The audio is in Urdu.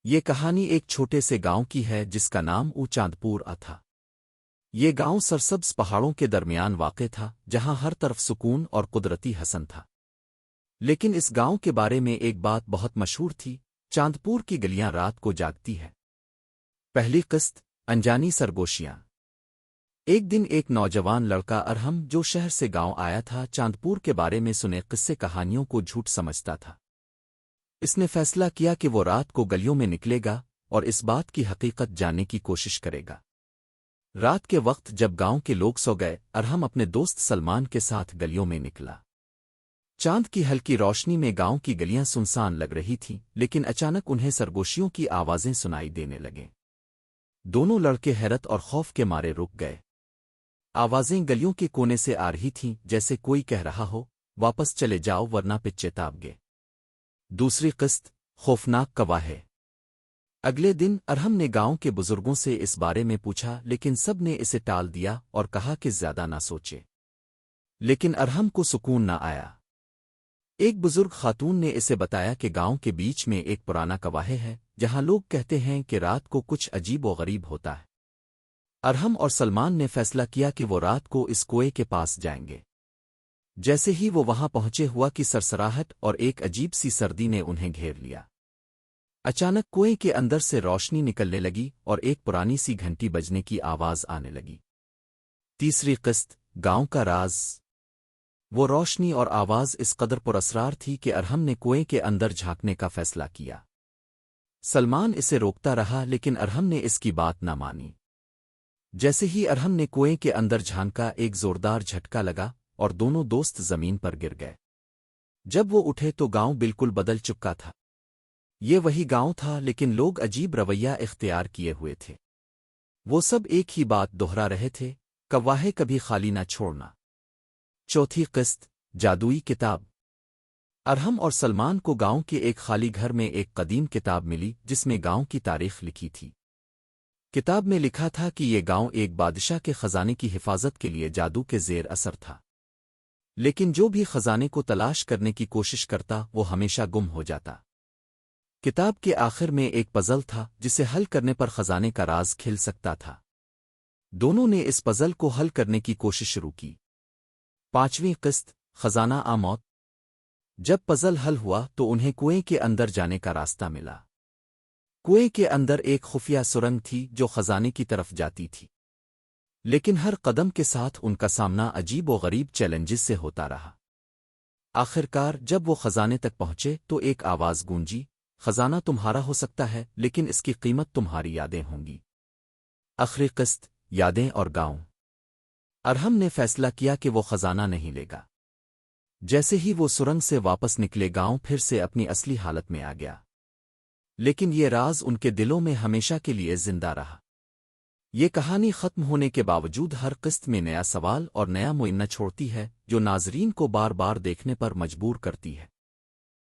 یہ کہانی ایک چھوٹے سے گاؤں کی ہے جس کا نام چاندپور تھا۔ یہ گاؤں سرسبز پہاڑوں کے درمیان واقع تھا جہاں ہر طرف سکون اور قدرتی حسن تھا۔ لیکن اس گاؤں کے بارے میں ایک بات بہت مشہور تھی، چاندپور کی گلیاں رات کو جاگتی ہے۔ پہلی قسط، انجانی سرگوشیاں۔ ایک دن ایک نوجوان لڑکا ارہم جو شہر سے گاؤں آیا تھا چاندپور کے بارے میں سنے قصے کہانیوں کو جھوٹ سمجھتا تھا۔ اس نے فیصلہ کیا کہ وہ رات کو گلیوں میں نکلے گا اور اس بات کی حقیقت جاننے کی کوشش کرے گا۔ رات کے وقت جب گاؤں کے لوگ سو گئے، ارہم اپنے دوست سلمان کے ساتھ گلیوں میں نکلا۔ چاند کی ہلکی روشنی میں گاؤں کی گلیاں سنسان لگ رہی تھیں، لیکن اچانک انہیں سرگوشیوں کی آوازیں سنائی دینے لگیں۔ دونوں لڑکے حیرت اور خوف کے مارے رک گئے۔ آوازیں گلیوں کے کونے سے آ رہی تھیں، جیسے کوئی کہہ رہا ہو، واپس چلے جاؤ ورنہ پچے تاب گے۔ دوسری قسط، خوفناک گواہے۔ اگلے دن ارہم نے گاؤں کے بزرگوں سے اس بارے میں پوچھا، لیکن سب نے اسے ٹال دیا اور کہا کہ زیادہ نہ سوچے۔ لیکن ارہم کو سکون نہ آیا۔ ایک بزرگ خاتون نے اسے بتایا کہ گاؤں کے بیچ میں ایک پرانا گواہے ہے جہاں لوگ کہتے ہیں کہ رات کو کچھ عجیب و غریب ہوتا ہے۔ ارہم اور سلمان نے فیصلہ کیا کہ وہ رات کو اس کنویں کے پاس جائیں گے۔ جیسے ہی وہ وہاں پہنچے ہوا کی سرسراہٹ اور ایک عجیب سی سردی نے انہیں گھیر لیا۔ اچانک کنویں کے اندر سے روشنی نکلنے لگی اور ایک پرانی سی گھنٹی بجنے کی آواز آنے لگی۔ تیسری قسط، گاؤں کا راز۔ وہ روشنی اور آواز اس قدر پراسرار تھی کہ ارہم نے کنویں کے اندر جھانکنے کا فیصلہ کیا۔ سلمان اسے روکتا رہا لیکن ارہم نے اس کی بات نہ مانی۔ جیسے ہی ارہم نے کنویں کے اندر جھانکا، ایک زوردار جھٹکا لگا اور دونوں دوست زمین پر گر گئے۔ جب وہ اٹھے تو گاؤں بالکل بدل چکا تھا۔ یہ وہی گاؤں تھا لیکن لوگ عجیب رویہ اختیار کیے ہوئے تھے۔ وہ سب ایک ہی بات دہرا رہے تھے، گواہے کبھی خالی نہ چھوڑنا۔ چوتھی قسط، جادوئی کتاب۔ ارہم اور سلمان کو گاؤں کے ایک خالی گھر میں ایک قدیم کتاب ملی جس میں گاؤں کی تاریخ لکھی تھی۔ کتاب میں لکھا تھا کہ یہ گاؤں ایک بادشاہ کے خزانے کی حفاظت کے لیے جادو کے زیر اثر تھا، لیکن جو بھی خزانے کو تلاش کرنے کی کوشش کرتا وہ ہمیشہ گم ہو جاتا۔ کتاب کے آخر میں ایک پزل تھا جسے حل کرنے پر خزانے کا راز کھل سکتا تھا۔ دونوں نے اس پزل کو حل کرنے کی کوشش شروع کی۔ پانچویں قسط، خزانہ موت۔ جب پزل حل ہوا تو انہیں کنویں کے اندر جانے کا راستہ ملا۔ کنویں کے اندر ایک خفیہ سرنگ تھی جو خزانے کی طرف جاتی تھی، لیکن ہر قدم کے ساتھ ان کا سامنا عجیب و غریب چیلنجز سے ہوتا رہا۔ آخرکار جب وہ خزانے تک پہنچے تو ایک آواز گونجی، خزانہ تمہارا ہو سکتا ہے لیکن اس کی قیمت تمہاری یادیں ہوں گی۔ آخری قسط، یادیں اور گاؤں۔ ارہم نے فیصلہ کیا کہ وہ خزانہ نہیں لے گا۔ جیسے ہی وہ سرنگ سے واپس نکلے گاؤں پھر سے اپنی اصلی حالت میں آ گیا، لیکن یہ راز ان کے دلوں میں ہمیشہ کے لیے زندہ رہا۔ یہ کہانی ختم ہونے کے باوجود ہر قسط میں نیا سوال اور نیا معائنہ چھوڑتی ہے جو ناظرین کو بار بار دیکھنے پر مجبور کرتی ہے۔